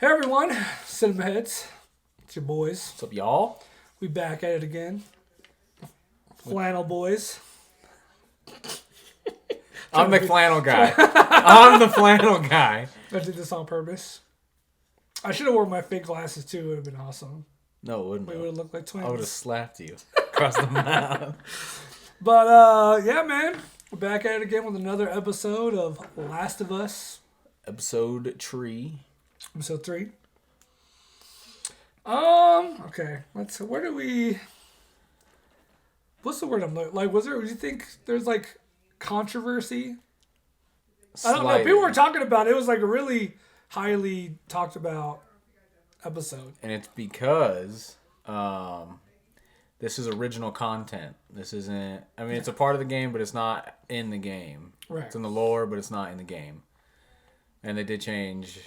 Hey everyone, Cinema Heads. It's your boys. What's up, y'all? We back at it again. Flannel boys. I'm the flannel guy. I'm the flannel guy. I did this on purpose. I should have worn my fake glasses too. It would have been awesome. No, it wouldn't. We would have looked like twins. I would have slapped you across the mouth. But yeah, man, we're back at it again with another episode of Last of Us. Episode 3. Episode 3. Okay. Where do we? What's the word I'm like? Was there? Do you think there's like controversy? I don't know. People were talking about it. It was like a really highly talked about episode. And it's because this is original content. This isn't. I mean, it's a part of the game, but it's not in the game. Right. It's in the lore, but it's not in the game. And they did change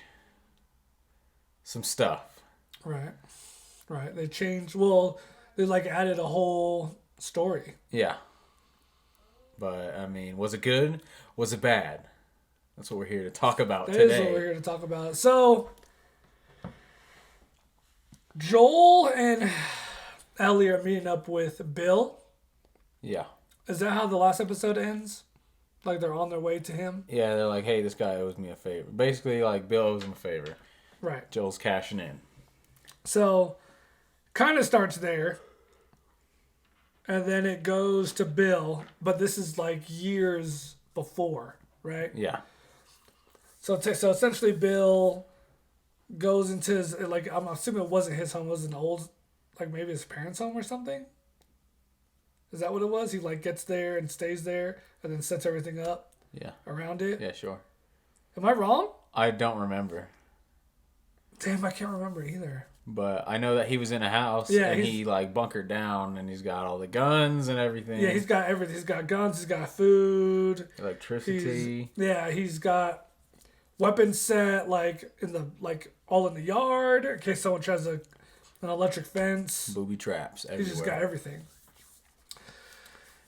some stuff. Right. Right. They changed. Well, they like added a whole story. Yeah. But I mean, was it good? Was it bad? That's what we're here to talk about today. That is what we're here to talk about. So, Joel and Ellie are meeting up with Bill. Yeah. Is that how the last episode ends? Like they're on their way to him? Yeah, they're like, hey, this guy owes me a favor. Basically, like, Bill owes him a favor. Right. Joel's cashing in. So, kind of starts there. And then it goes to Bill. But this is like years before, right? Yeah. So essentially, Bill goes into his, like, I'm assuming it wasn't his home. It was an old, like, maybe his parents' home or something? Is that what it was? He, like, gets there and stays there and then sets everything up around it? Yeah, sure. Am I wrong? I don't remember. Damn, I can't remember either. But I know that he was in a house and he, like, bunkered down and he's got all the guns and everything. Yeah, he's got everything. He's got guns. He's got food. Electricity. He's got weapons set, like, all in the yard in case someone tries an electric fence. Booby traps everywhere. He's just got everything.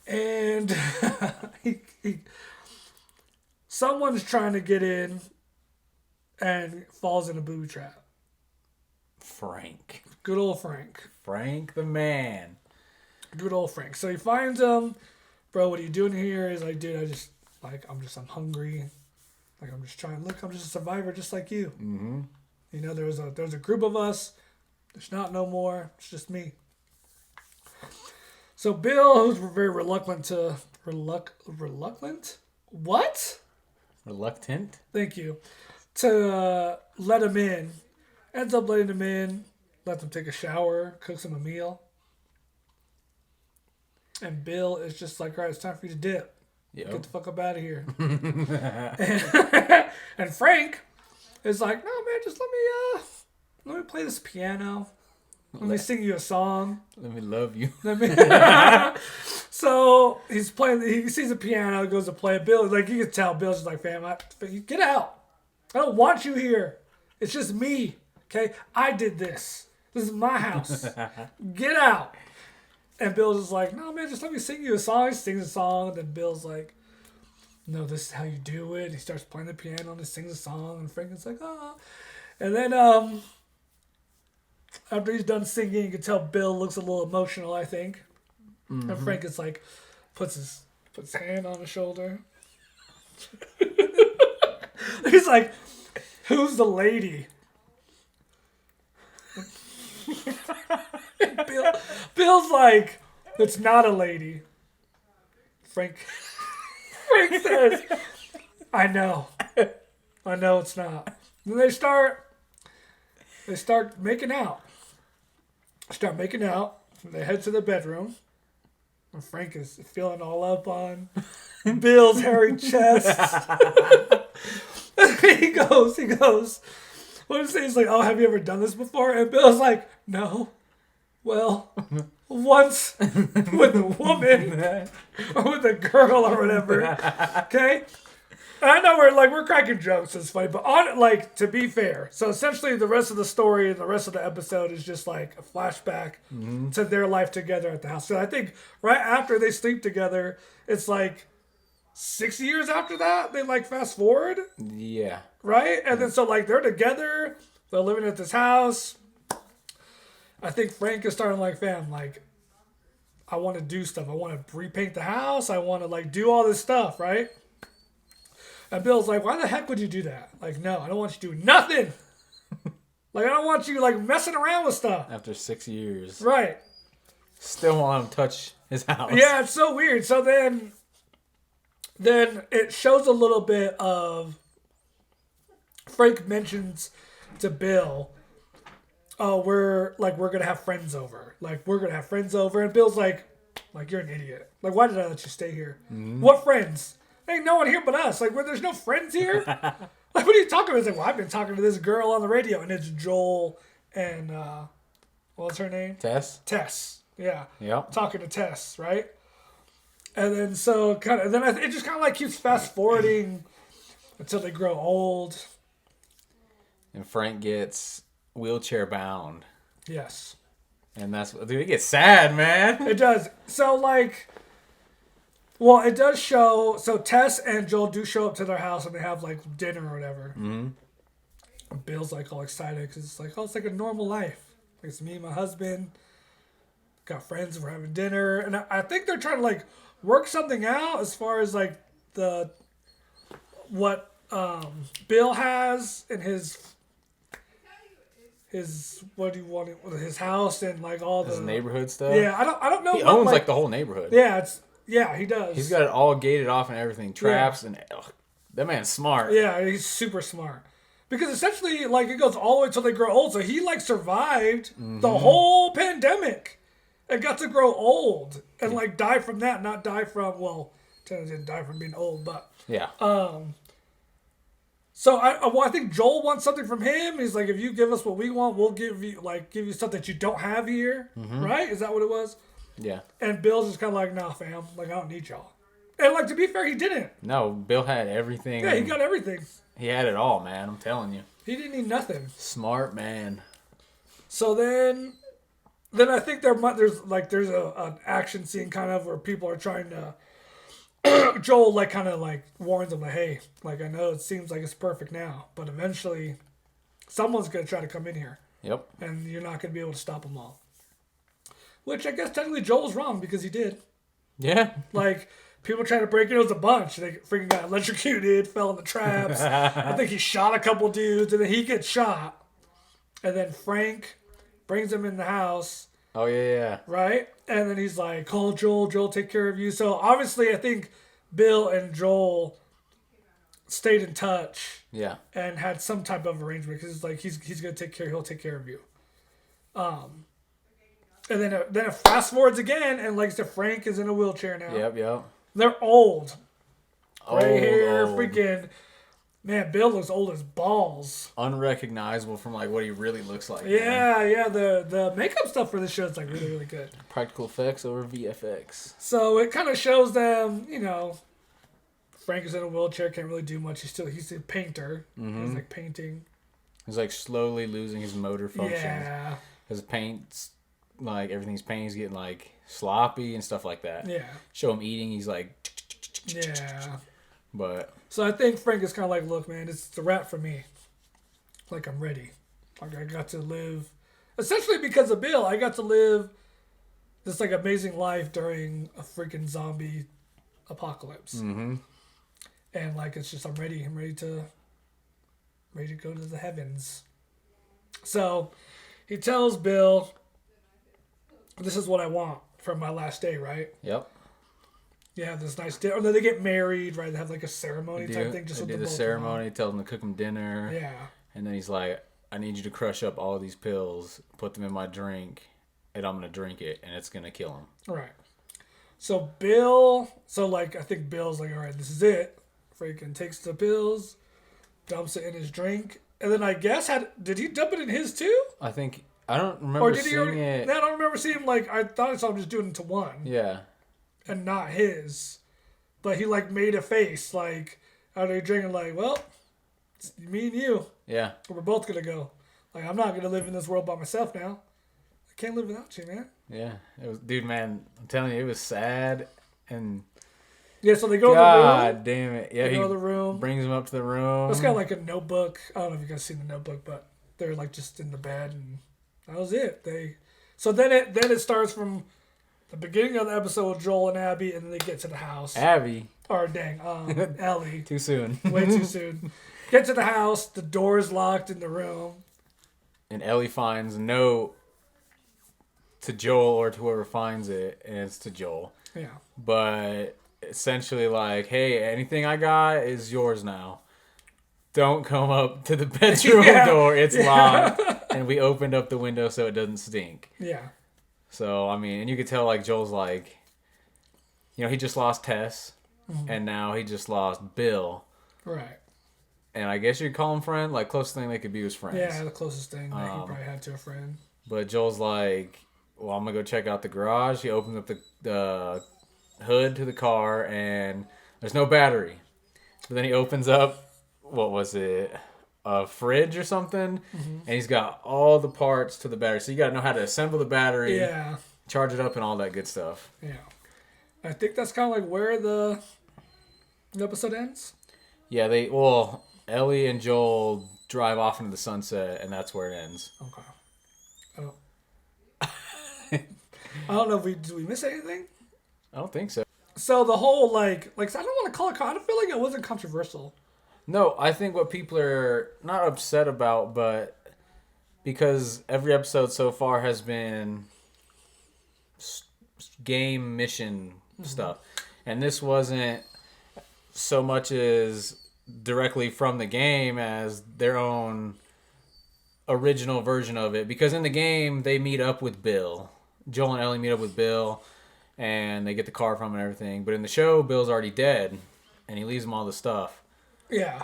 And someone's trying to get in and falls in a booby trap. Frank. Good old Frank. Frank the man. Good old Frank. So he finds him. Bro, what are you doing here? He's like, dude, I'm hungry. Like, I'm just trying. Look, I'm just a survivor just like you. Mm-hmm. You know, there's a group of us. There's not no more. It's just me. So Bill, who's very reluctant? What? Reluctant? Thank you. To let him in. Ends up letting him in. Lets him take a shower. Cooks him a meal. And Bill is just like, all right, it's time for you to dip. Yep. Get the fuck up out of here. and Frank is like, no, man, just let me play this piano. Let me sing you a song. Let me love you. So he's playing. He sees a piano, goes to play it. Bill, like, you can tell, Bill's just like, fam, get out. I don't want you here. It's just me. Okay, I did this. This is my house. Get out. And Bill's just like, no, man, just let me sing you a song. He sings a song. And then Bill's like, no, this is how you do it. He starts playing the piano and he sings a song. And Frank is like, ah. And then after he's done singing, you can tell Bill looks a little emotional, I think. Mm-hmm. And Frank is like, puts his hand on his shoulder. He's like, who's the lady? Bill's like, it's not a lady. Frank says, I know it's not. Then they start making out. They head to the bedroom. And Frank is feeling all up on Bill's hairy chest. he goes, what is it? He's like, oh, have you ever done this before? And Bill's like, no. Well, once with a woman or with a girl or whatever. Okay? And I know we're cracking jokes, it's funny, but to be fair, so essentially the rest of the story and the rest of the episode is just like a flashback to their life together at the house. So I think right after they sleep together, it's like 6 years after that, they like fast forward. Yeah. Right? And then so like they're together, they're living at this house. I think Frank is starting like, fam, like, I want to do stuff. I want to repaint the house. I want to like do all this stuff, right? And Bill's like, why the heck would you do that? Like, no, I don't want you to do nothing. Like, I don't want you like messing around with stuff. After 6 years. Right. Still want him to touch his house. Yeah, it's so weird. So then it shows a little bit of Frank mentions to Bill, oh, we're gonna have friends over. Like, we're gonna have friends over. And Bill's like, you're an idiot. Like, why did I let you stay here? Mm-hmm. What friends? Ain't no one here but us. Like, there's no friends here? Like, what are you talking about? He's like, well, I've been talking to this girl on the radio. And it's Joel and, what's her name? Tess. Yeah. Yep. Talking to Tess, right? And then so kind of, it just kind of like keeps fast forwarding until they grow old. And Frank gets wheelchair bound. Yes. And that's, dude, it gets sad, man. It does. So like, well, it does show, so Tess and Joel do show up to their house and they have like dinner or whatever. Mm-hmm. Bill's like all excited because it's like, oh, it's like a normal life. Like, it's me and my husband. Got friends, we're having dinner. And I think they're trying to like work something out as far as like what Bill has in his what do you want it, his house and like all his the neighborhood stuff. Yeah, I don't know. He owns like the whole neighborhood. Yeah, he does. He's got it all gated off and everything, traps and that man's smart. Yeah, he's super smart. Because essentially, like, it goes all the way till they grow old. So he like survived the whole pandemic and got to grow old and like die from that, not die from, well, technically didn't die from being old, but yeah. So I think Joel wants something from him. He's like, if you give us what we want, we'll give you stuff that you don't have here, right? Is that what it was? Yeah. And Bill's just kind of like, nah, fam, like, I don't need y'all. And like, to be fair, he didn't. No, Bill had everything. Yeah, he got everything. He had it all, man. I'm telling you. He didn't need nothing. Smart man. So then I think there's an action scene kind of where people are trying to. Joel like kind of like warns them like, hey, like, I know it seems like it's perfect now, but eventually someone's gonna try to come in here. Yep. And you're not gonna be able to stop them all. Which I guess technically Joel's wrong because he did. Yeah. Like, people trying to break it was a bunch. They freaking got electrocuted, fell in the traps. I think he shot a couple dudes, and then he gets shot. And then Frank brings him in the house. Oh, yeah. Right? And then he's like, call Joel. Joel, take care of you. So, obviously, I think Bill and Joel stayed in touch. Yeah. And had some type of arrangement. Because it's like, he's going to take care. He'll take care of you. And then it fast forwards again. And like I said, Frank is in a wheelchair now. Yep. They're old. Gray hair, old. Freaking. Man, Bill looks old as balls. Unrecognizable from like what he really looks like. Yeah, man. Yeah. The makeup stuff for this show is like really, really good. Practical effects over VFX. So it kind of shows them, Frank is in a wheelchair, can't really do much. He's a painter. Mm-hmm. He's like painting. He's like slowly losing his motor functions. Yeah. His paint's like everything's painting. He's getting like sloppy and stuff like that. Yeah. Show him eating. He's like. Yeah. But. So I think Frank is kind of like, look, man, it's a wrap for me. Like, I'm ready. Like, I got to live, essentially because of Bill, I got to live this like amazing life during a freaking zombie apocalypse. Mm-hmm. And like, it's just, I'm ready. I'm ready to go to the heavens. So he tells Bill, this is what I want for my last day, right? Yep. Yeah, this nice dinner. Or then they get married, right? They have like a ceremony type thing. Just they with do the ceremony, tell them to cook him dinner. Yeah. And then he's like, I need you to crush up all these pills, put them in my drink, and I'm going to drink it, and it's going to kill him. Right. So I think Bill's like, all right, this is it. Freaking takes the pills, dumps it in his drink. And then I guess, did he dump it in his too? I don't remember seeing it. I don't remember seeing him, like, I thought I saw him just doing it to one. Yeah. And not his. But he, like, made a face, like, out of drinking, like, well, it's me and you. Yeah. We're both going to go. Like, I'm not going to live in this world by myself now. I can't live without you, man. Yeah. It was, dude, man, I'm telling you, it was sad. And. Yeah, so they go to the room. God damn it. Yeah, they go to the room. Brings him up to the room. It's got like a notebook. I don't know if you guys seen the notebook, but they're like just in the bed, and that was it. So then it starts from the beginning of the episode with Joel and Abby, and then they get to the house. Abby. Or dang, Ellie. Too soon. Way too soon. Get to the house. The door's locked in the room. And Ellie finds a note to Joel or to whoever finds it, and it's to Joel. Yeah. But essentially like, hey, anything I got is yours now. Don't come up to the bedroom door. It's locked. And we opened up the window so it doesn't stink. Yeah. So, I mean, and you could tell like Joel's like, he just lost Tess. Mm-hmm. And now he just lost Bill. Right. And I guess you'd call him friend. Like, closest thing they could be was friends. Yeah, the closest thing that he probably had to a friend. But Joel's like, well, I'm going to go check out the garage. He opens up the hood to the car, and there's no battery. But then he opens up, what was it, a fridge or something? Mm-hmm. And he's got all the parts to the battery. So you got to know how to assemble the battery, charge it up, and all that good stuff. Yeah. I think that's kind of like where the episode ends. Yeah, Ellie and Joel drive off into the sunset, and that's where it ends. Okay. I don't know if did we miss anything? I don't think so. So the whole like I don't want to call it. I don't feel like it wasn't controversial. No, I think what people are not upset about, but because every episode so far has been game mission stuff, and this wasn't so much as directly from the game as their own original version of it, because in the game they meet up with Bill. Joel and Ellie meet up with Bill and they get the car from him and everything, but in the show Bill's already dead and he leaves them all the stuff. Yeah.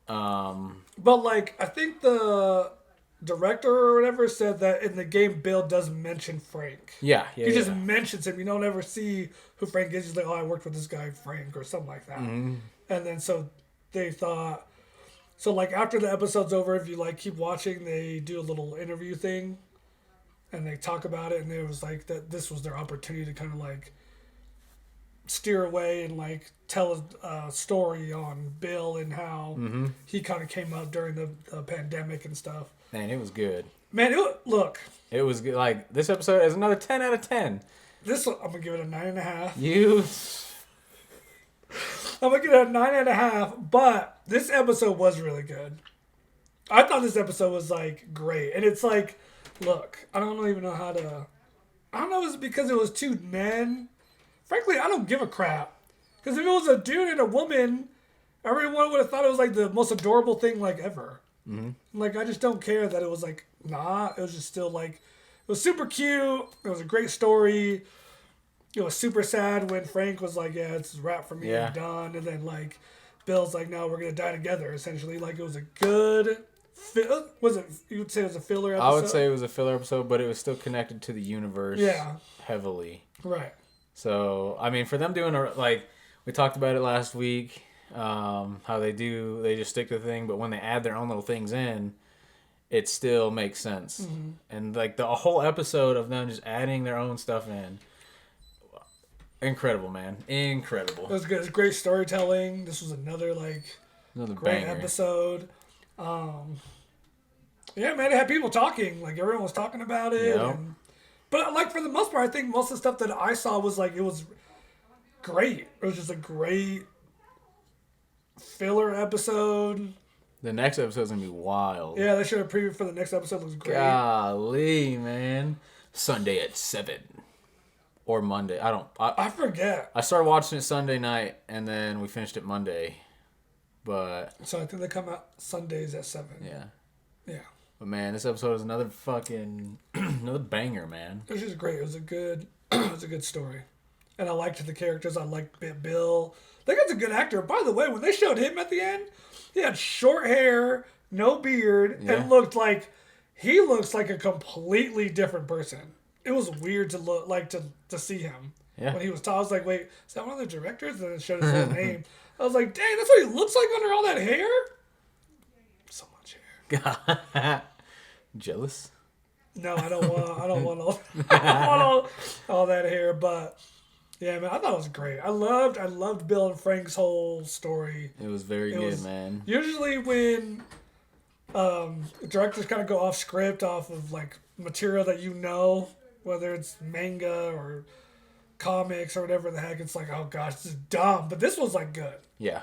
But like I think the director or whatever said that in the game Bill does mention Frank. Yeah. He just mentions him. You don't ever see who Frank is. He's like, oh, I worked with this guy Frank or something like that. Mm-hmm. And then so they thought, so like after the episode's over, if you like keep watching, they do a little interview thing, and they talk about it, and it was like that this was their opportunity to kind of like steer away and like tell a story on Bill and how he kind of came up during the pandemic and stuff. Man, it was good. Man, it was good. Like this episode is another 10 out of 10. I'm gonna give it a 9.5. I'm going to give it a 9.5, but this episode was really good. I thought this episode was, like, great. And it's like, look, I don't even know how to... I don't know if it's because it was two men. Frankly, I don't give a crap. Because if it was a dude and a woman, everyone would have thought it was, like, the most adorable thing, like, ever. Mm-hmm. Like, I just don't care that it was, like, nah. It was just still, like... It was super cute. It was a great story. It was super sad when Frank was like, yeah, it's a wrap for me, I'm done. And then, like, Bill's like, no, we're going to die together, essentially. Like, it was a good... you would say it was a filler episode? I would say it was a filler episode, but it was still connected to the universe heavily. Right. So, I mean, for them doing, we talked about it last week, how they just stick to the thing, but when they add their own little things in, it still makes sense. Mm-hmm. And, like, the whole episode of them just adding their own stuff in, incredible, man. Incredible. It was good. It was great storytelling. This was another great banger episode. Yeah, man, it had people talking. Like, everyone was talking about it. Yep. But, like, for the most part, I think most of the stuff that I saw was, like, it was great. It was just a great filler episode. The next episode's going to be wild. Yeah, they showed a preview for the next episode. It was great. Golly, man. Sunday at 7. Or Monday. I forget. I started watching it Sunday night, and then we finished it Monday. But... So I think they come out Sundays at 7. Yeah. Yeah. But, man, this episode is another another banger, man. It was just great. It was a good story. And I liked the characters. I liked Bill. I think it's a good actor. By the way, when they showed him at the end, he had short hair, no beard, and looks like a completely different person. It was weird to look like to see him when he was tall. I was like, wait, is that one of the directors? And then it showed his whole name. I was like, dang, that's what he looks like under all that hair? So much hair. Jealous? No, I don't want all that hair, but yeah, man, I thought it was great. I loved Bill and Frank's whole story. It was very good, man. Usually when Directors kind of go off script, off of like material that you know, whether it's manga or comics or whatever the heck. It's like, oh gosh, this is dumb. But this was like good. Yeah.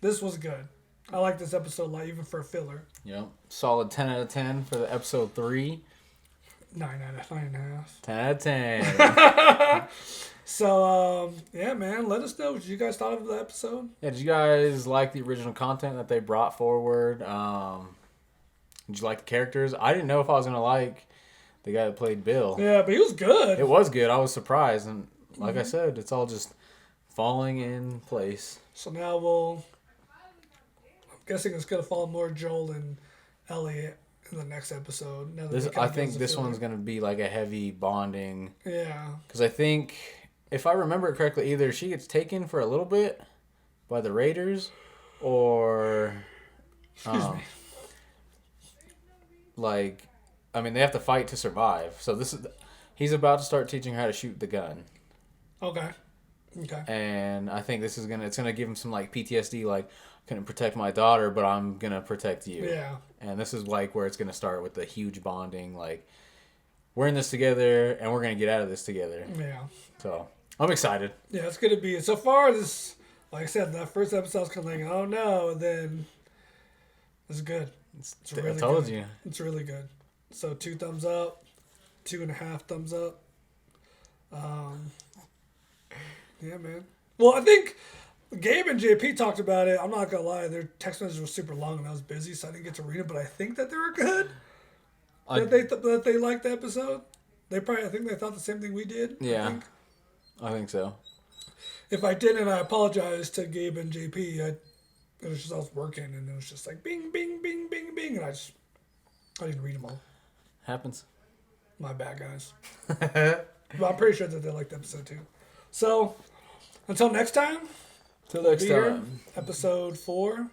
This was good. I like this episode a lot, even for a filler. Yep. Solid 10 out of 10 for the episode 3. 9 out of 9.5. 10 out of 10. So, yeah, man, let us know what you guys thought of the episode. Yeah, did you guys like the original content that they brought forward? Did you like the characters? I didn't know if I was going to like the guy that played Bill. Yeah, but he was good. It was good. I was surprised. And like I said, it's all just falling in place. So now I'm guessing it's going to follow more Joel and Elliot in the next episode. I think this one's going to be like a heavy bonding. Yeah. Because I think, if I remember it correctly, either she gets taken for a little bit by the Raiders or... Excuse me. Like, I mean, they have to fight to survive. So he's about to start teaching her how to shoot the gun. Okay. And I think it's gonna give him some like PTSD, like, I couldn't protect my daughter, but I'm gonna protect you. Yeah. And this is like where it's gonna start with the huge bonding, like, we're in this together and we're gonna get out of this together. Yeah. So I'm excited. Yeah, it's gonna be so far. This, like I said, that first episode was kind of like, oh no, and then it's good. It's really I told good. you. It's really good. So 2 thumbs up, 2.5 thumbs up. Yeah, man. Well, I think Gabe and JP talked about it. I'm not gonna lie, their text messages were super long and I was busy, so I didn't get to read it. But I think that they were good. That they liked the episode. I think they thought the same thing we did. Yeah, I think so. If I didn't, I apologize to Gabe and JP. It was just I was working and it was just like bing, bing, bing, bing, bing, and I didn't read them all. Happens. My bad, guys. But I'm pretty sure that they liked the episode too. So until next time. Till next time. Episode 4.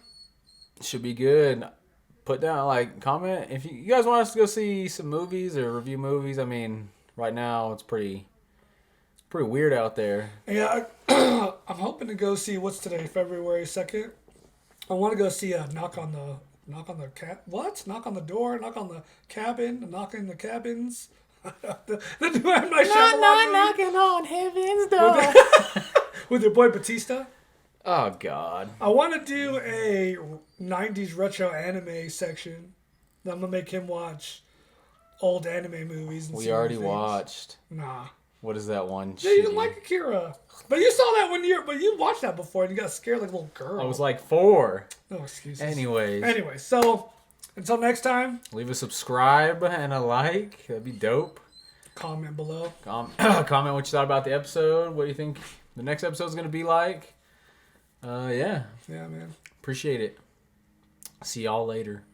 Should be good. Put down, like, comment if you guys want us to go see some movies or review movies. I mean, right now it's pretty weird out there. Yeah, I'm hoping to go see what's today, February 2nd. I want to go see knock on the knock on the door, knock on the cabin, knock in the cabins. Knocking on heaven's door. With your boy Batista. Oh God. I want to do a 90s retro anime section. I'm gonna make him watch old anime movies. And we already watched. Nah. What is that one? Yeah, you didn't like Akira. But you saw that but you watched that before and you got scared like a little girl. I was like 4. No excuses. Anyway, so until next time. Leave a subscribe and a like. That'd be dope. Comment below. Comment what you thought about the episode. What do you think the next episode's gonna be like? Yeah. Yeah, man. Appreciate it. See y'all later.